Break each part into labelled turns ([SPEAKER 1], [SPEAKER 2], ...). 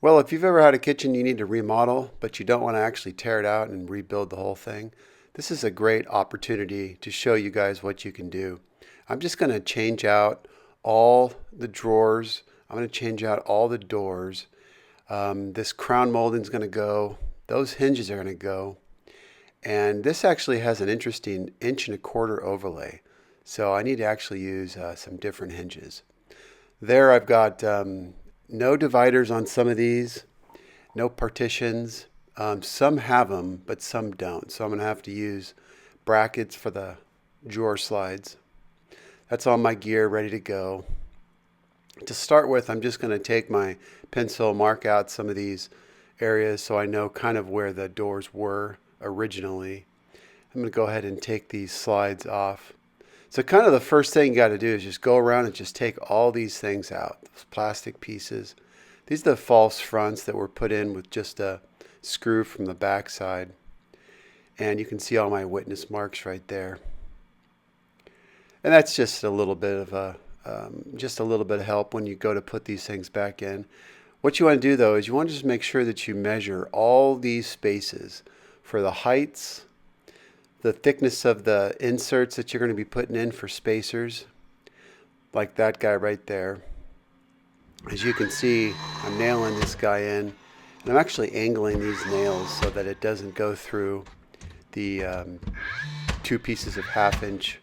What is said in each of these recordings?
[SPEAKER 1] Well, if you've ever had a kitchen you need to remodel, but you don't want to actually tear it out and rebuild the whole thing, this is a great opportunity to show you guys what you can do. I'm just going to change out all the drawers. I'm going to change out all the doors. This crown molding is going to go. Those hinges are going to go. And this actually has an interesting 1.25" overlay. So I need to actually use some different hinges. There I've got no dividers on some of these, no partitions. Some have them, but some don't. So I'm going to have to use brackets for the drawer slides. That's all my gear ready to go. To start with, I'm just going to take my pencil, mark out some of these areas so I know kind of where the doors were originally. I'm going to go ahead and take these slides off. So kind of the first thing you got to do is just go around and just take all these things out, those plastic pieces. These are the false fronts that were put in with just a screw from the back side. And you can see all my witness marks right there. And that's just a little bit of help when you go to put these things back in. What you want to do though is you want to just make sure that you measure all these spaces for the heights, the thickness of the inserts that you're going to be putting in for spacers, like that guy right there. As you can see, I'm nailing this guy in, and I'm actually angling these nails so that it doesn't go through the 2 pieces of 1/2"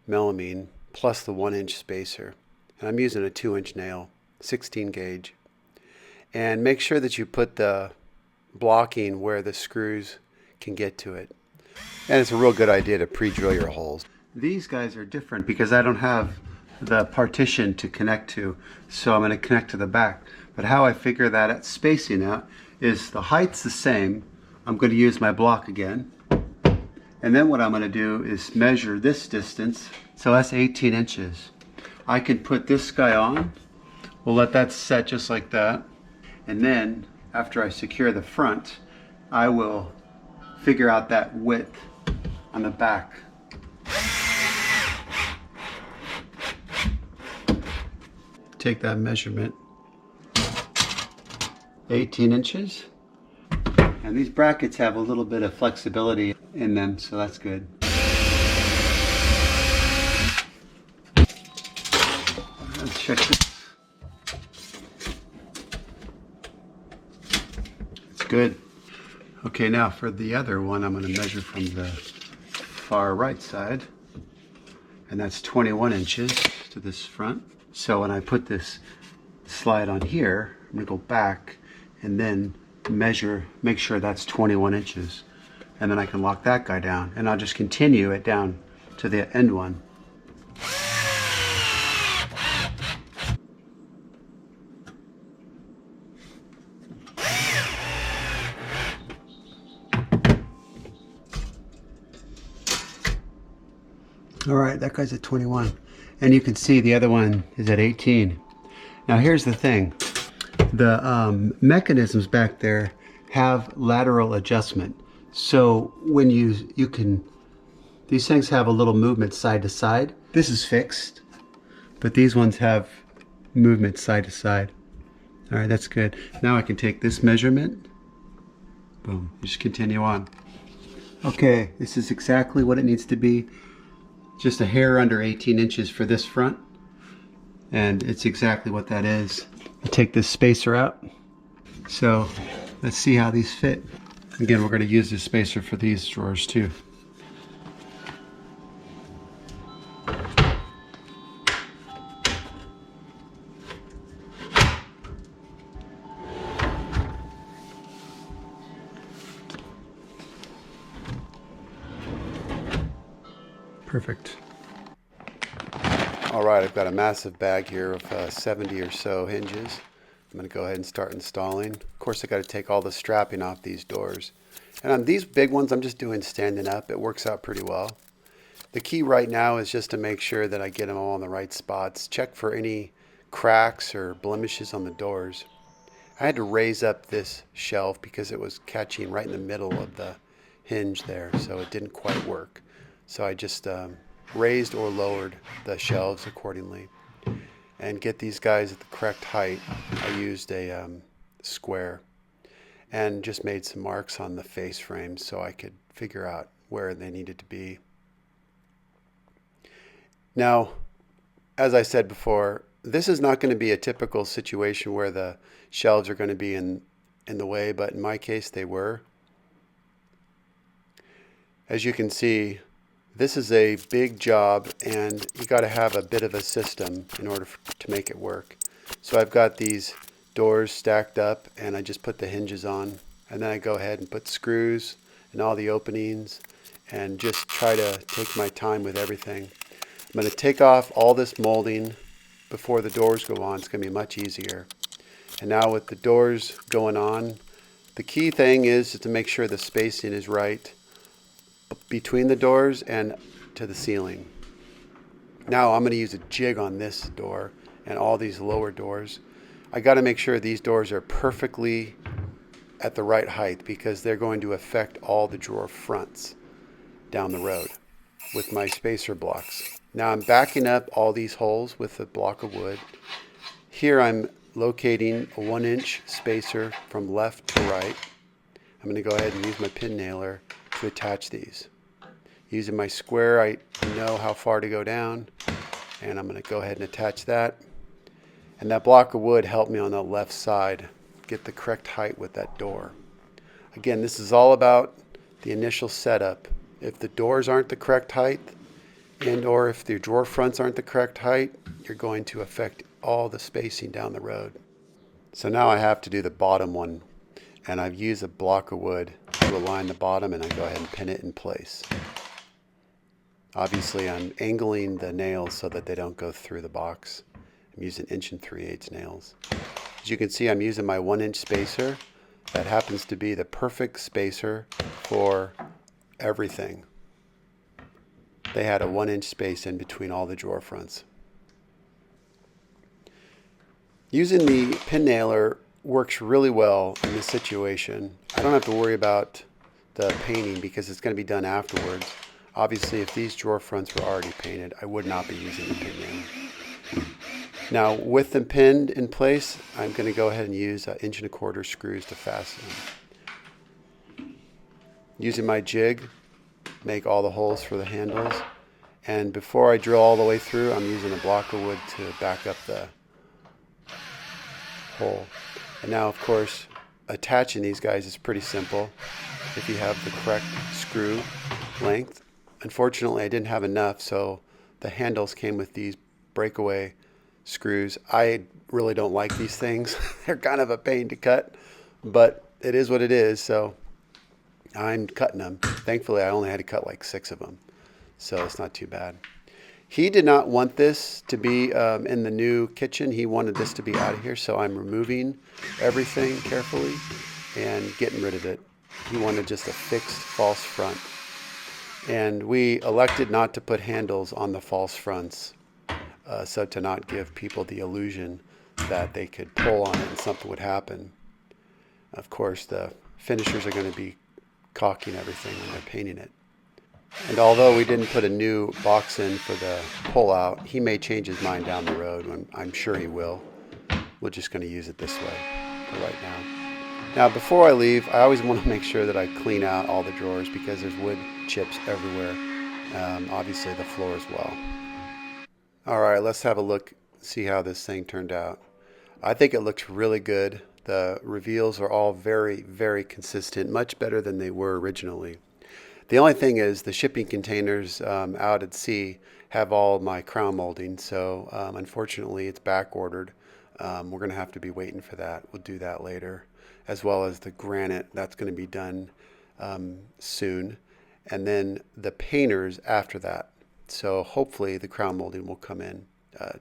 [SPEAKER 1] melamine plus the 1" spacer. And I'm using a 2" nail, 16 gauge. And make sure that you put the blocking where the screws can get to it. And it's a real good idea to pre-drill your holes. These guys are different because I don't have the partition to connect to, so I'm going to connect to the back. But how I figure that spacing out is the height's the same. I'm going to use my block again. And then what I'm going to do is measure this distance. So that's 18 inches. I can put this guy on. We'll let that set just like that. And then after I secure the front, I will figure out that width on the back. Take that measurement, 18 inches. And these brackets have a little bit of flexibility in them, so that's good. Let's check this. It's good. Okay, now for the other one, I'm going to measure from the far right side, and that's 21 inches to this front. So when I put this slide on here, I'm going to go back and then measure, make sure that's 21 inches. And then I can lock that guy down, and I'll just continue it down to the end one. All right, that guy's at 21. And you can see the other one is at 18. Now here's the thing. The mechanisms back there have lateral adjustment. So when you can, these things have a little movement side to side. This is fixed, but these ones have movement side to side. All right, that's good. Now I can take this measurement. Boom, just continue on. Okay, this is exactly what it needs to be. Just a hair under 18 inches for this front, and it's exactly what that is. I take this spacer out. So let's see how these fit. Again, we're going to use this spacer for these drawers too. Perfect. All right, I've got a massive bag here of 70 or so hinges. I'm going to go ahead and start installing. Of course, I got to take all the strapping off these doors. And on these big ones, I'm just doing standing up. It works out pretty well. The key right now is just to make sure that I get them all in the right spots. Check for any cracks or blemishes on the doors. I had to raise up this shelf because it was catching right in the middle of the hinge there, so it didn't quite work. So I just raised or lowered the shelves accordingly. And get these guys at the correct height, I used a square, and just made some marks on the face frames so I could figure out where they needed to be. Now, as I said before, this is not going to be a typical situation where the shelves are going to be in the way, but in my case they were. As you can see, this is a big job, and you got to have a bit of a system in order to make it work. So I've got these doors stacked up, and I just put the hinges on, and then I go ahead and put screws in all the openings and just try to take my time with everything. I'm going to take off all this molding before the doors go on. It's going to be much easier. And now with the doors going on, the key thing is to make sure the spacing is right between the doors and to the ceiling. Now I'm going to use a jig on this door and all these lower doors. I got to make sure these doors are perfectly at the right height because they're going to affect all the drawer fronts down the road with my spacer blocks. Now I'm backing up all these holes with a block of wood. Here I'm locating a 1-inch spacer from left to right. I'm going to go ahead and use my pin nailer to attach these. Using my square, I know how far to go down, and I'm going to go ahead and attach that. And that block of wood helped me on the left side get the correct height with that door. Again, this is all about the initial setup. If the doors aren't the correct height, and or if the drawer fronts aren't the correct height, you're going to affect all the spacing down the road. So now I have to do the bottom one, and I've used a block of wood to align the bottom, and I go ahead and pin it in place. Obviously I'm angling the nails so that they don't go through the box. I'm using 1 3/8 nails. As you can see, I'm using my 1-inch spacer. That happens to be the perfect spacer for everything. They had a 1-inch space in between all the drawer fronts. Using the pin nailer works really well in this situation. I don't have to worry about the painting because it's going to be done afterwards. Obviously, if these drawer fronts were already painted, I would not be using the pin nailer. Now, with them pinned in place, I'm going to go ahead and use 1 1/4 inch screws to fasten them. Using my jig, make all the holes for the handles. And before I drill all the way through, I'm using a block of wood to back up the hole. And now, of course, attaching these guys is pretty simple if you have the correct screw length. Unfortunately, I didn't have enough, so the handles came with these breakaway screws. I really don't like these things. They're kind of a pain to cut, but it is what it is, so I'm cutting them. Thankfully, I only had to cut like 6 of them, so it's not too bad. He did not want this to be in the new kitchen. He wanted this to be out of here, so I'm removing everything carefully and getting rid of it. He wanted just a fixed false front. And we elected not to put handles on the false fronts, so to not give people the illusion that they could pull on it and something would happen. Of course, the finishers are going to be caulking everything when they're painting it. And although we didn't put a new box in for the pull-out, he may change his mind down the road. I'm sure he will. We're just going to use it this way for right now. Now, before I leave, I always want to make sure that I clean out all the drawers because there's wood chips everywhere. Obviously, the floor as well. All right, let's have a look, see how this thing turned out. I think it looks really good. The reveals are all very, very consistent, much better than they were originally. The only thing is the shipping containers out at sea have all my crown molding, so unfortunately it's back ordered. We're going to have to be waiting for that. We'll do that later, as well as the granite. That's going to be done soon, and then the painters after that. So hopefully the crown molding will come in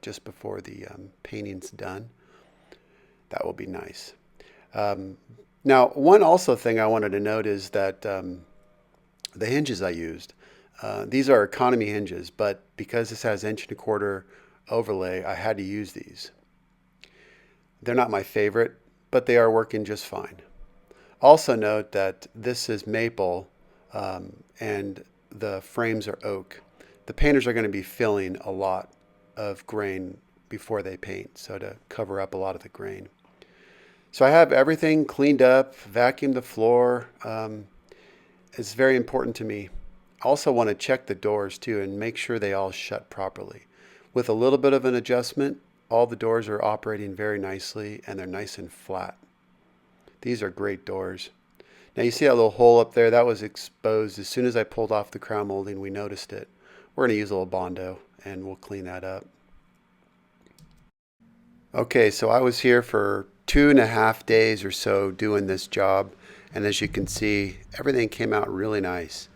[SPEAKER 1] just before the painting's done. That will be nice. Now, one also thing I wanted to note is that the hinges I used, these are economy hinges, but because this has 1 1/4 inch overlay, I had to use these. They're not my favorite, but they are working just fine. Also note that this is maple and the frames are oak. The painters are going to be filling a lot of grain before they paint, so to cover up a lot of the grain. So I have everything cleaned up, vacuumed the floor. It's very important to me. I also want to check the doors too and make sure they all shut properly. With a little bit of an adjustment, all the doors are operating very nicely and they're nice and flat. These are great doors. Now you see that little hole up there? That was exposed. As soon as I pulled off the crown molding, we noticed it. We're going to use a little Bondo and we'll clean that up. Okay, so I was here for 2.5 days or so doing this job. And as you can see, everything came out really nice.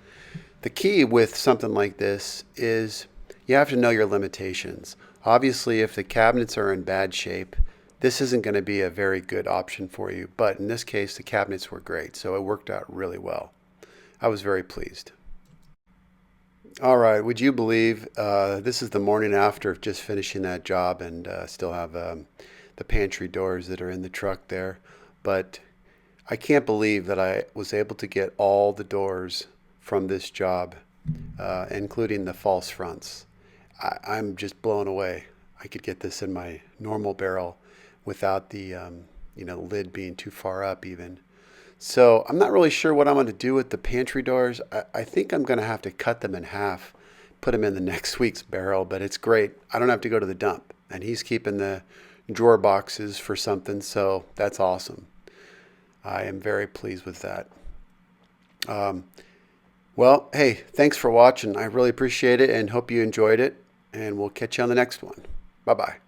[SPEAKER 1] The key with something like this is you have to know your limitations. Obviously, if the cabinets are in bad shape, this isn't going to be a very good option for you. But in this case, the cabinets were great, so it worked out really well. I was very pleased. All right, would you believe this is the morning after just finishing that job and still have the pantry doors that are in the truck there. But I can't believe that I was able to get all the doors from this job, including the false fronts. I'm just blown away. I could get this in my normal barrel without the lid being too far up even. So I'm not really sure what I'm going to do with the pantry doors. I think I'm going to have to cut them in half, put them in the next week's barrel, but it's great. I don't have to go to the dump. And he's keeping the drawer boxes for something, so that's awesome. I am very pleased with that. Well, hey, thanks for watching. I really appreciate it and hope you enjoyed it. And we'll catch you on the next one. Bye-bye.